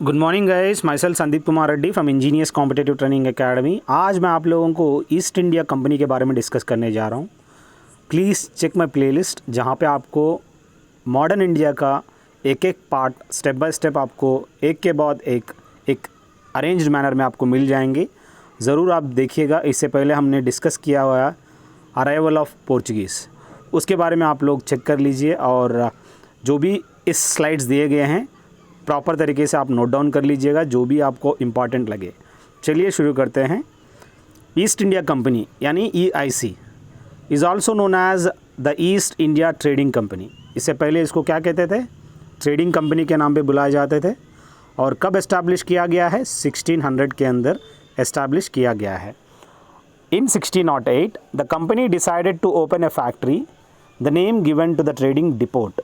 Good morning guys, my self Sandeep Kumar Reddy from engineers competitive training academy. आज मैं आप लोगों को ईस्ट इंडिया कंपनी के बारे में डिस्कस करने जा रहा हूँ। प्लीज़ चेक माई प्लेलिस्ट, जहाँ पे आपको मॉडर्न इंडिया का एक एक पार्ट स्टेप बाय स्टेप आपको एक के बाद एक अरेंज्ड मैनर में आपको मिल जाएंगे। ज़रूर आप देखिएगा। इससे पहले हमने डिस्कस किया हुआ है अराइवल ऑफ पोर्चुगीज़, उसके बारे में आप लोग चेक कर लीजिए और जो भी इस स्लाइड्स दिए गए हैं प्रॉपर तरीके से आप नोट डाउन कर लीजिएगा, जो भी आपको इम्पॉर्टेंट लगे। चलिए शुरू करते हैं। ईस्ट इंडिया कंपनी यानी EIC is also known as the East India Trading Company. इससे पहले इसको क्या कहते थे? ट्रेडिंग कंपनी के नाम पे बुलाए जाते थे। और कब इस्टेब्लिश किया गया है? 1600 के अंदर इस्टेब्लिश किया गया है। In 1608 the company decided to open a factory, the name given to the trading depot.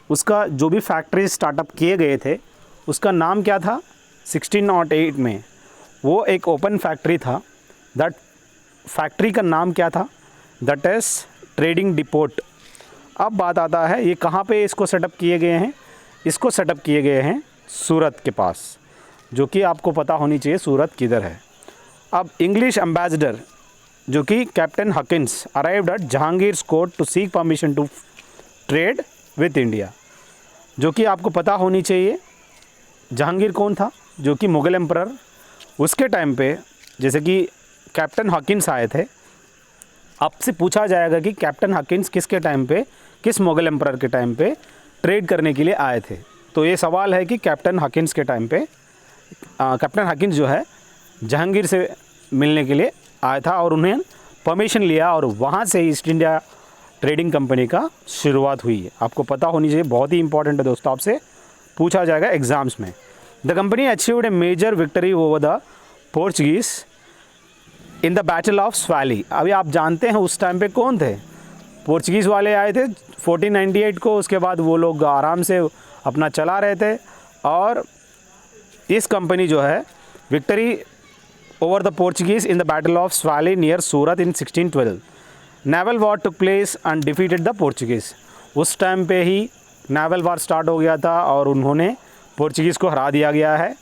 उसका जो भी फैक्ट्री स्टार्टअप किए गए थे उसका नाम क्या था? 1608 में वो एक ओपन फैक्ट्री था। दैट फैक्ट्री का नाम क्या था? That is trading depot. अब बात आता है ये कहाँ पे इसको सेटअप किए गए हैं। इसको सेटअप किए गए हैं सूरत के पास, जो कि आपको पता होनी चाहिए सूरत किधर है। अब इंग्लिश एम्बेसडर जो कि captain Hawkins arrived at Jahangir court to seek permission to trade with India, जो कि आपको पता होनी चाहिए। जहांगीर कौन था? जो कि मुग़ल एम्परर। उसके टाइम पे जैसे कि कैप्टन हकिंस आए थे, आपसे पूछा जाएगा कि कैप्टन हकिंस किसके टाइम पे, किस मुग़ल एम्परर के टाइम पे ट्रेड करने के लिए आए थे। तो ये सवाल है कि कैप्टन हकिंस के टाइम पे कैप्टन हकिंस जो है जहांगीर से मिलने के लिए आया था और उन्हें परमिशन लिया और वहाँ से ईस्ट इंडिया ट्रेडिंग कंपनी का शुरुआत हुई है। आपको पता होनी चाहिए, बहुत ही इंपॉर्टेंट है दोस्तों, आपसे पूछा जाएगा एग्जाम्स में। The company achieved a major victory over the Portuguese in the battle of Swally. अभी आप जानते हैं उस टाइम पे कौन थे? पोर्चुगीज़ वाले आए थे 1498 को। उसके बाद वो लोग आराम से अपना चला रहे थे और इस कंपनी जो है victory over the Portuguese in the battle of Swally near Surat in 1612। Naval war took place and defeated the Portuguese. उस टाइम पे ही नेवल वॉर स्टार्ट हो गया था और उन्होंने पोर्चुगीज़ को हरा दिया गया है।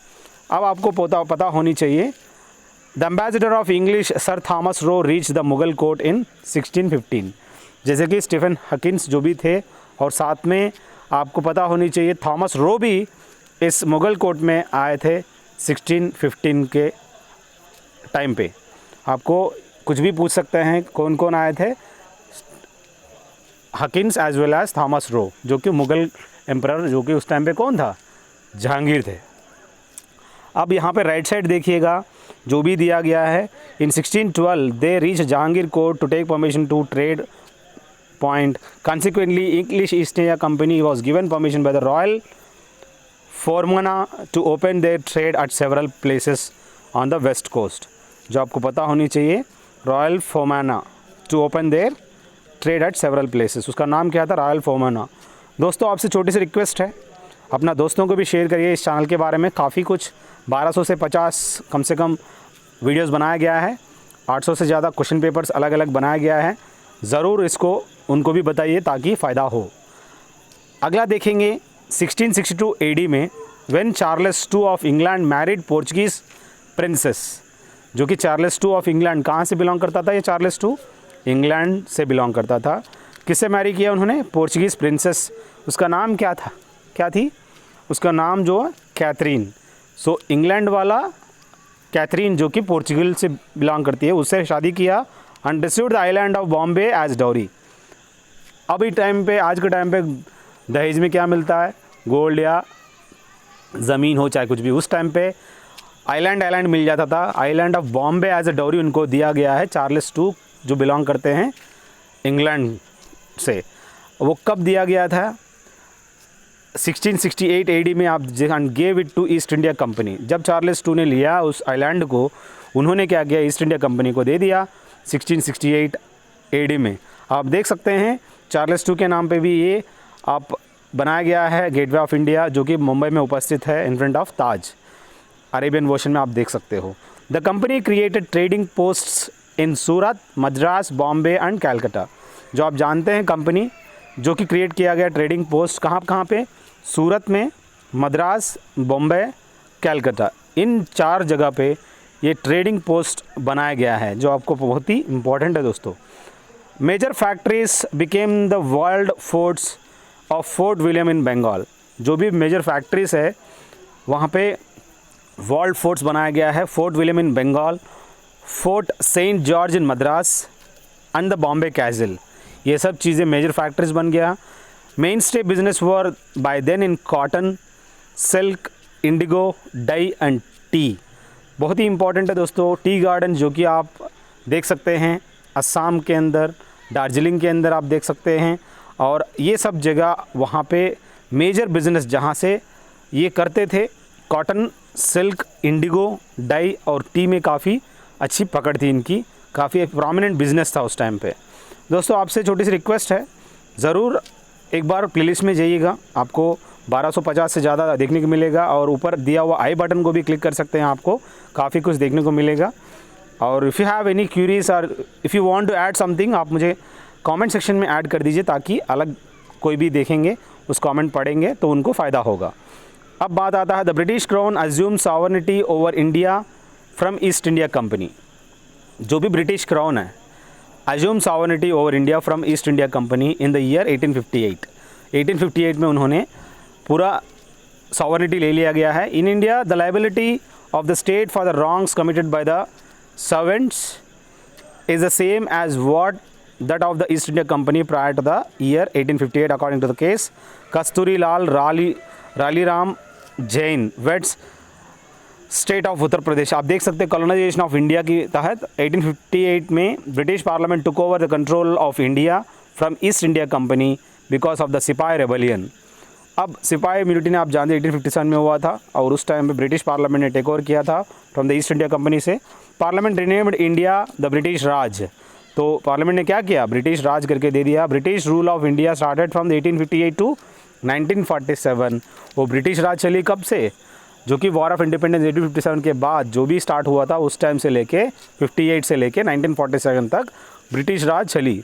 अब आपको पता होनी चाहिए the ambassador of English sir Thomas Roe reach the Mughal court in 1615। जैसे कि स्टीफन हकिंस जो भी थे और साथ में आपको पता होनी चाहिए थॉमस रो भी इस मुग़ल कोर्ट में आए थे 1615 के टाइम पे। आपको कुछ भी पूछ सकते हैं कौन कौन आए थे? Hawkins as well as Thomas Roe, जो कि मुग़ल एम्परर, जो कि उस टाइम पे कौन था? जहांगीर थे। अब यहाँ पे राइट साइड देखिएगा जो भी दिया गया है। In 1612 they reach Jahangir court to take permission to trade point. Consequently English East India company was given permission by the royal farman to open their trade at several places on the west coast. जो आपको पता होनी चाहिए, royal farman to open their trade at several places. उसका नाम क्या था? Royal farman. दोस्तों आपसे छोटी सी रिक्वेस्ट है, अपना दोस्तों को भी शेयर करिए इस चैनल के बारे में। काफ़ी कुछ 1200 से 50 कम से कम वीडियोस बनाया गया है। 800 से ज़्यादा क्वेश्चन पेपर्स अलग अलग बनाया गया है। ज़रूर इसको उनको भी बताइए ताकि फ़ायदा हो। अगला देखेंगे 1662 AD में when Charles II of England married Portuguese princess. जो कि चार्ल्स II ऑफ इंग्लैंड कहाँ से बिलोंग करता था? ये चार्ल्स II इंग्लैंड से बिलोंग करता था। किससे मैरी किया उन्होंने? Portuguese princess. उसका नाम क्या था? क्या थी? उसका नाम जो है कैथरीन। सो इंग्लैंड वाला कैथरीन जो कि पोर्चुगल से बिलोंग करती है, उससे शादी किया and received the island of Bombay as dowry. अभी टाइम पे, आज के टाइम पे दहेज में क्या मिलता है? गोल्ड या ज़मीन हो, चाहे कुछ भी। उस टाइम पे आइलैंड मिल जाता था। Island of Bombay as a dowry उनको दिया गया है चार्ल्स II जो बिलोंग करते हैं इंग्लैंड से। वो कब दिया गया था? 1668 AD में। आप gave it to East India Company. जब चार्ल्स II ने लिया उस आइलैंड को, उन्होंने क्या किया? ईस्ट इंडिया कंपनी को दे दिया 1668 AD में। आप देख सकते हैं चार्ल्स II के नाम पे भी ये आप बनाया गया है गेटवे ऑफ इंडिया, जो कि मुंबई में उपस्थित है in front of Taj. Arabian ocean में आप देख सकते हो। The company created trading posts in Surat, Madras, Bombay and Calcutta. जो आप जानते हैं कंपनी जो कि क्रिएट किया गया ट्रेडिंग पोस्ट कहाँ पे? सूरत में, मद्रास, बॉम्बे कैलकाटा, इन 4 जगह पे ये ट्रेडिंग पोस्ट बनाया गया है, जो आपको बहुत ही इम्पोर्टेंट है दोस्तों। Major factories became the world forts of Fort William in Bengal. जो भी मेजर फैक्ट्रीज है वहाँ पे वर्ल्ड फोर्ट्स बनाया गया है। Fort William in Bengal, Fort Saint George in Madras and the Bombay Castle, ये सब चीज़ें मेजर फैक्ट्रीज बन गया। Main stay business were by then in cotton, silk, indigo, dye and tea. बहुत ही इंपॉर्टेंट है दोस्तों टी गार्डन, जो कि आप देख सकते हैं असम के अंदर, दार्जिलिंग के अंदर आप देख सकते हैं। और ये सब जगह वहाँ पे मेजर बिजनेस जहाँ से ये करते थे, कॉटन, सिल्क, इंडिगो, डाई और टी में काफ़ी अच्छी पकड़ थी इनकी, काफ़ी प्रोमिनेंट बिजनेस था उस टाइम पे। दोस्तों आपसे छोटी सी रिक्वेस्ट है, ज़रूर एक बार प्लेलिस्ट में जाइएगा, आपको 1250 से ज़्यादा देखने को मिलेगा। और ऊपर दिया हुआ आई बटन को भी क्लिक कर सकते हैं, आपको काफ़ी कुछ देखने को मिलेगा। और if you have any queries or if you want to add something, आप मुझे कमेंट सेक्शन में ऐड कर दीजिए, ताकि अलग कोई भी देखेंगे उस कमेंट पढ़ेंगे तो उनको फ़ायदा होगा। अब बात आता है the British crown assume sovereignty over India from east India company. जो भी ब्रिटिश क्राउन है, assume sovereignty over India from east India company in the year 1858। 1858 में उन्होंने पूरा सॉवरेनिटी ले लिया गया है। In India the liability of the state for the wrongs committed by the servants is the same as what that of the East India Company prior to the year 1858 according to the case Kasturi Lal Rali Ram Jain Vets state of Uttar Pradesh. आप देख सकते हैं colonisation of India के तहत 1858 में British parliament took over the control of India from east India company because of the सिपाही rebellion. अब सिपाही म्यूनिटी ने आप जानते हैं 1857 में हुआ था, और उस टाइम पे ब्रिटिश पार्लियामेंट ने टेक ओवर किया था from the East India company से। Parliament renamed India the British Raj. तो पार्लियामेंट ने क्या किया, ब्रिटिश राज करके दे दिया। British rule of India started from 1858 to 1947। वो ब्रिटिश राज चली कब से, जो कि वॉर ऑफ इंडिपेंडेंस 1857 के बाद जो भी स्टार्ट हुआ था उस टाइम से लेके 58 से लेके 1947 तक ब्रिटिश राज चली।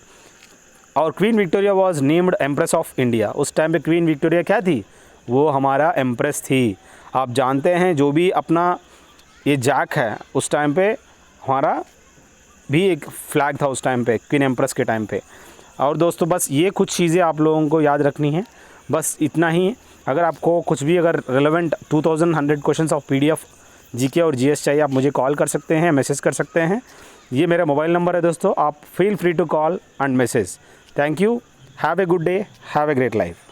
और queen Victoria was named empress of India. उस टाइम पे क्वीन विक्टोरिया क्या थी, वो हमारा एम्प्रेस थी। आप जानते हैं जो भी अपना ये जैक है, उस टाइम पे हमारा भी एक फ्लैग था उस टाइम पे, क्वीन एम्प्रेस के टाइम पे। और दोस्तों बस ये कुछ चीज़ें आप लोगों को याद रखनी है, बस इतना ही। अगर आपको कुछ भी अगर relevant 2100 questions of PDF GK और GS चाहिए, आप मुझे कॉल कर सकते हैं, मैसेज कर सकते हैं। ये मेरा मोबाइल नंबर है दोस्तों, आप feel free to call and message. Thank you, have a good day, have a great life.